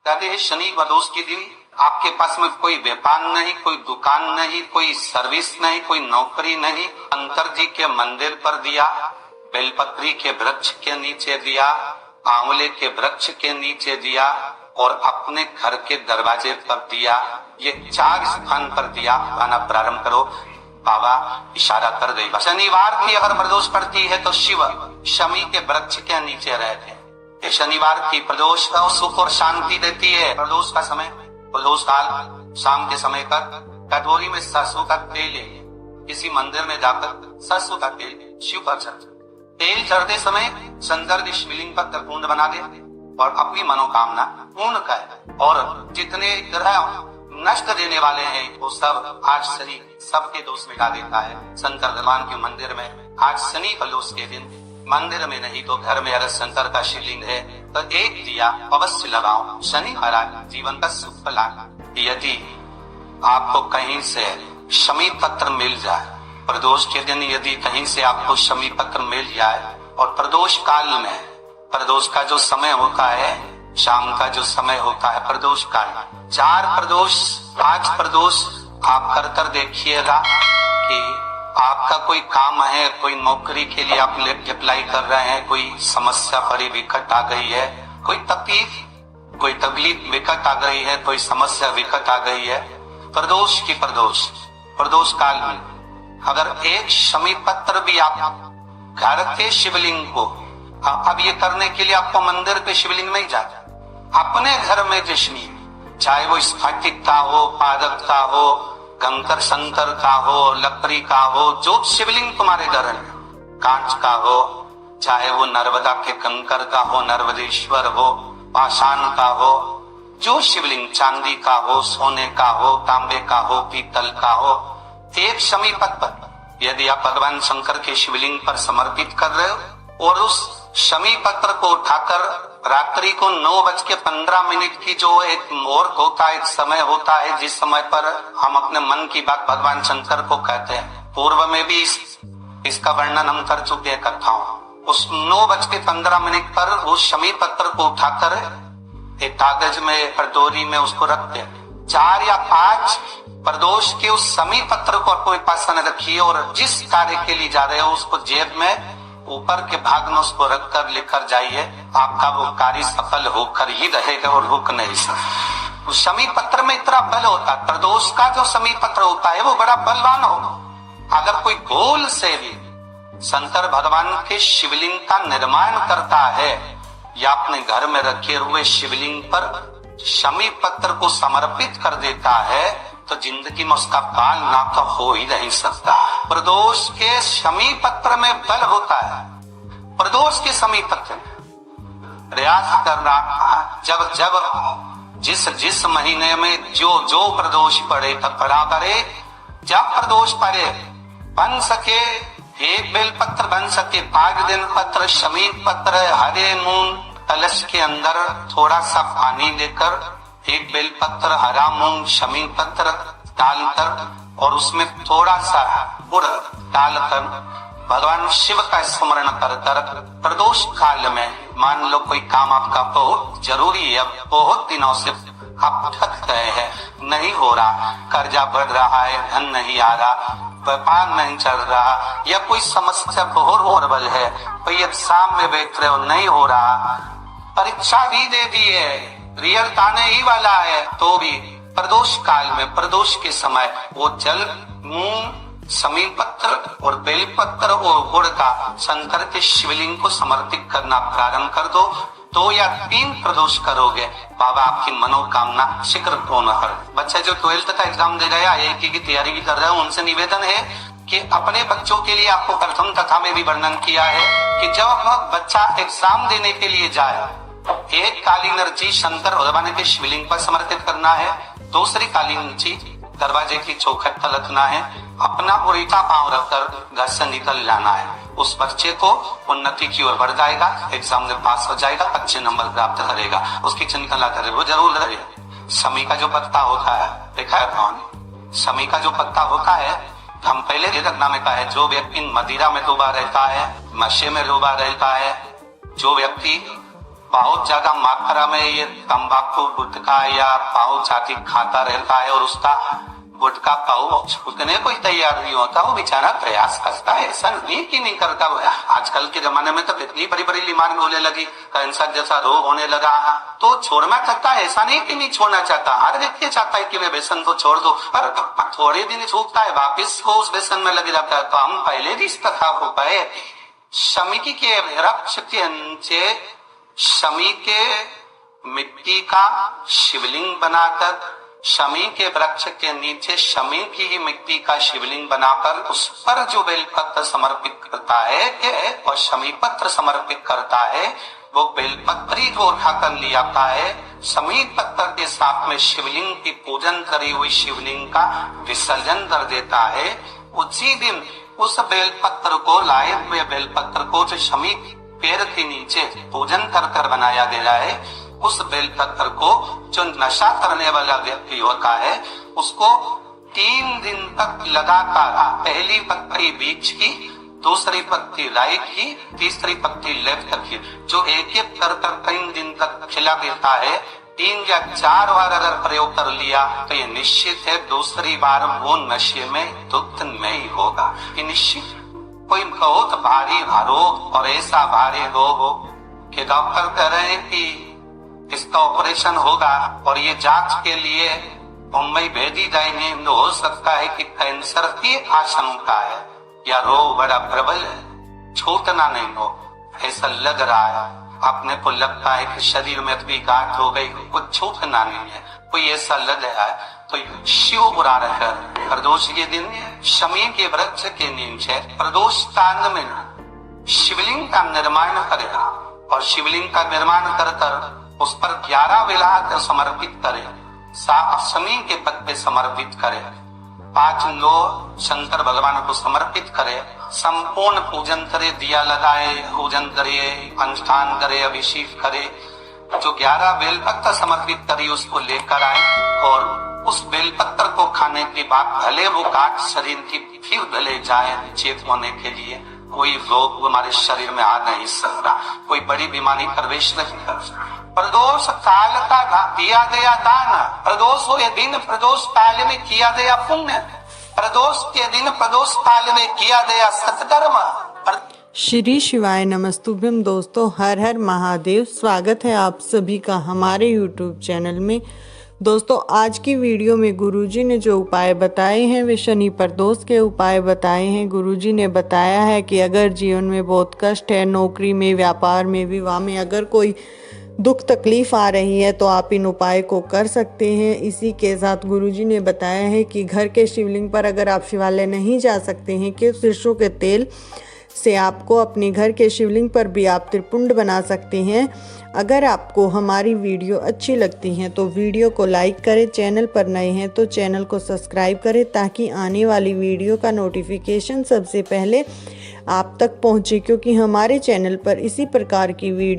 कहते हैं शनि प्रदोष के दिन आपके पास में कोई व्यापार नहीं, कोई दुकान नहीं, कोई सर्विस नहीं, कोई नौकरी नहीं। शंकर जी के मंदिर पर दिया, बेलपत्री के वृक्ष के नीचे दिया, आंवले के वृक्ष के नीचे दिया और अपने घर के दरवाजे पर दिया। ये 4 स्थान पर दिया आना प्रारंभ करो। बाबा इशारा कर दे। शनिवार की अगर प्रदोष पड़ती है तो शिव शमी के वृक्ष के नीचे रहते हैं। ये शनिवार की प्रदोष का सुख और शांति देती है। प्रदोष का समय, प्रदोष काल शाम के समय कर कटोरी में सरसों का तेल ले, किसी मंदिर में जाकर सरसों का तेल शिव पर चढ़, तेल चढ़ते समय शंकर जी शिवलिंग पर कुंड बना दे और अपनी मनोकामना पूर्ण कर। और जितने ग्रह नष्ट देने वाले हैं वो सब आज शनि सबके दोष मिटा देता है। शंकर भगवान के मंदिर में आज शनि प्रदोष के दिन मंदिर में नहीं तो घर में अगर शंकर का शिवलिंग है तो एक दिया अवश्य लगाओ। शनि महाराज जीवन का सुख लाना। यदि आपको कहीं से शमी पत्र मिल जाए, प्रदोष के दिन यदि कहीं से आपको शमी पत्र मिल जाए और प्रदोष काल में, प्रदोष का जो समय होता है शाम का जो समय होता है प्रदोष काल, 4 प्रदोष 5 प्रदोष आप कर देखिएगा कि आपका कोई काम है, कोई नौकरी के लिए आप अप्लाई कर रहे हैं, कोई समस्या बड़ी विकट आ गई है, कोई तकलीफ विकट आ गई है, कोई समस्या विकट आ गई है, प्रदोष की प्रदोष काल में अगर एक शमी पत्र भी आप घर के शिवलिंग को, अब ये करने के लिए आपको मंदिर पे शिवलिंग नहीं जाता, अपने घर में जिसमें चाहे वो स्फटिक का हो, पादप का हो, कंकर शंकर का हो, लकड़ी का हो, जो शिवलिंग तुम्हारे घर में, कांच का हो, चाहे वो नर्मदा के कंकर का हो, नर्मदेश्वर हो, पाषाण का हो, जो शिवलिंग चांदी का हो, सोने का हो, तांबे का हो, पीतल का हो, एक शमी पत्र यदि आप भगवान शंकर के शिवलिंग पर समर्पित कर रहे हो और उस शमी पत्र को उठाकर रात्रि को 9:15 की जो एक मुहूर्त होता है, एक समय होता है जिस समय पर हम अपने मन की बात भगवान शंकर को कहते हैं, पूर्व में भी इसका वर्णन हम कर चुके हैं कथाओं। उस 9:15 पर उस शमी पत्र को उठाकर एक कागज में कटोरी में उसको रखते हैं। 4 या 5 प्रदोष के उस शमी पत्र को अपने पास रखिए और जिस कार्य के लिए जा रहे हो उसको जेब में ऊपर के भाग में उसको रखकर लेकर जाइए, आपका वो कार्य सफल होकर ही रहेगा और रुक नहीं सकता। उस शमी पत्र में इतना बल होता है, प्रदोष का जो शमी पत्र होता है वो बड़ा बलवान हो। अगर कोई गोल से भी शंकर भगवान के शिवलिंग का निर्माण करता है या अपने घर में रखे हुए शिवलिंग पर शमी पत्र को समर्पित कर देता है तो जिंदगी में उसका काल ना तो हो ही नहीं सकता। प्रदोष के शमी पत्र में बल होता है। प्रदोष के शमी पत्र प्रयास करना, जब जिस महीने में जो प्रदोष पड़े तब पड़ा करे, जब प्रदोष पड़े बन सके एक बेलपत्र, बन सके 5 दिन पत्र, शमी पत्र, हरे मूंग कलश के अंदर थोड़ा सा पानी लेकर एक बेलपत्र, हरा मूंग, शमी पत्र डालकर और उसमें थोड़ा सा गुड़ डालकर भगवान शिव का स्मरण कर प्रदोष काल में, मान लो कोई काम आपका बहुत जरूरी है, बहुत दिनों से आप थक गए हैं, नहीं हो रहा, कर्जा बढ़ रहा है, धन नहीं आ रहा, व्यापार नहीं चल रहा, या कोई समस्या बहुत होरबल है, कोई एग्जाम में बैठ रहे हो नहीं हो रहा, परीक्षा भी दे दी है, रिजल्ट आने ही वाला है, तो भी प्रदोष काल में, प्रदोष के समय वो जल, मूंग, शमी पत्र और बेलपत्र और गुड़ का शंकर के शिवलिंग को समर्पित करना प्रारंभ कर दो। 2 या 3 प्रदोष करोगे, बाबा आपकी मनोकामना शीघ्र पूर्ण कर। बच्चे जो 12th का एग्जाम दे रहे हैं, IIT की तैयारी भी कर रहे हैं, उनसे निवेदन है कि अपने बच्चों के लिए आपको प्रथम कथा में भी वर्णन किया है कि जब बच्चा एग्जाम देने के लिए जाए, एक काली नर्ची शंकर भगवान के शिवलिंग पर समर्पित करना है, दूसरी काली नर्ची दरवाजे की चौखट पर रखना है, अपना उल्टा पांव रखकर घर से निकल जाना है। उस बच्चे को उन्नति की ओर बढ़ जाएगा, एग्जाम में पास हो जाएगा, अच्छे नंबर प्राप्त करेगा, उसकी चिंता करे, वो जरूर रहे। शमी का जो पत्ता होता है, देखा है कौन? शमी का जो पत्ता होता है, हम पहले ये घटना में कहा है, जो व्यक्ति मदिरा में डूबा रहता है, नशे में डूबा रहता है, जो व्यक्ति बहुत ज्यादा मात्रा में ये तंबाकू गुटखा या पाउच आदि खाता रहता है और उसका गुटखा पाउच छूटने को ही तैयार नहीं होता, वो बेचारा प्रयास करता है, ऐसा नहीं कि नहीं करता। आजकल के जमाने में तो इतनी बड़ी बड़ी बीमारी होने लगी, कैंसर जैसा रोग होने लगा, तो छोड़ना चाहता है, ऐसा नहीं कि नहीं छोड़ना चाहता। हर व्यक्ति चाहता है कि मैं व्यसन को छोड़ दो, पर थोड़े दिन छूटता है, वापिस वो उस व्यसन में लग जाता है। तो हम पहले भी इस कथा को पाए, शमी के वृक्ष के नीचे शमी के मिट्टी का शिवलिंग बनाकर, शमी के वृक्ष के नीचे शमी की ही मिट्टी का शिवलिंग बनाकर उस पर जो बेलपत्र समर्पित करता है और शमी पत्र समर्पित करता है, वो बेलपत्री को उठाकर ले आता है, शमी पत्र के साथ में शिवलिंग की पूजन करी हुई शिवलिंग का विसर्जन कर देता है। उसी दिन उस बेलपत्र को, लाए हुए बेलपत्र को जो शमी पेड़ के नीचे पूजन कर कर बनाया गया है, उस बेलपत्र को जो नशा करने वाला व्यक्ति होता है उसको 3 दिन तक लगातार पहली पत्ती बीच की, दूसरी पत्ती राइट की, तीसरी पत्ती लेफ्ट की, जो एक एक कर 3 दिन तक खिला देता है, 3 या 4 बार अगर प्रयोग कर लिया तो ये निश्चित है दूसरी बार वो नशे में धुत नहीं होगा। ये निश्चित कोई बहुत भारी रोग और ऐसा भारी रोग हो कि डॉक्टर कह रहे हैं कि इसका ऑपरेशन होगा और ये जांच के लिए मुंबई भेजी जाएंगे, तो हो सकता है कि कैंसर की आशंका है या रोग बड़ा प्रबल है, छूटना नहीं हो, ऐसा लग रहा है। अपने को लगता है कि शरीर में भी गांठ हो गई, कुछ छूटना नहीं है, कोई ऐसा लग रहा है, तो शिव बुरा रहे। प्रदोष के दिन शमी के वृक्ष के नीचे प्रदोष कांड में शिवलिंग का निर्माण करेगा और शिवलिंग का निर्माण कर कर उस पर 11 बेला समर्पित करे, 7 शमी के पद पे समर्पित करे, 5 लो शंकर भगवान को समर्पित करे, संपूर्ण पूजन करे, दिया लगाए, पूजन करे, अनुष्ठान करे, अभिषेक करे, जो 11 बेलपत्र समर्पित करी उसको लेकर आए और उस बेलपत्र को खाने के बाद भले वो काट शरीर की फिर भले जाए चेत होने के लिए, कोई रोग हमारे शरीर में आ नहीं सकता, कोई बड़ी बीमारी प्रवेश नहीं कर सकता। प्रदोष काल का दिया गया दान, प्रदोष हो ये दिन, प्रदोष काल में किया गया पुण्य, प्रदोष के दिन प्रदोष काल में किया गया सत्कर्म। श्री शिवाय नमस्तुभ्यम। दोस्तों, हर हर महादेव। स्वागत है आप सभी का हमारे YouTube चैनल में। दोस्तों, आज की वीडियो में गुरुजी ने जो उपाय बताए हैं वे शनि प्रदोष के उपाय बताए हैं। गुरुजी ने बताया है कि अगर जीवन में बहुत कष्ट है, नौकरी में, व्यापार में, विवाह में अगर कोई दुख तकलीफ आ रही है तो आप इन उपाय को कर सकते हैं। इसी के साथ गुरुजी ने बताया है कि घर के शिवलिंग पर अगर आप शिवालय नहीं जा सकते हैं कि सरसों के तेल से आपको अपने घर के शिवलिंग पर भी आप त्रिपुंड बना सकते हैं। अगर आपको हमारी वीडियो अच्छी लगती है तो वीडियो को लाइक करें, चैनल पर नए हैं तो चैनल को सब्सक्राइब करें ताकि आने वाली वीडियो का नोटिफिकेशन सबसे पहले आप तक पहुंचे, क्योंकि हमारे चैनल पर इसी प्रकार की वीडियो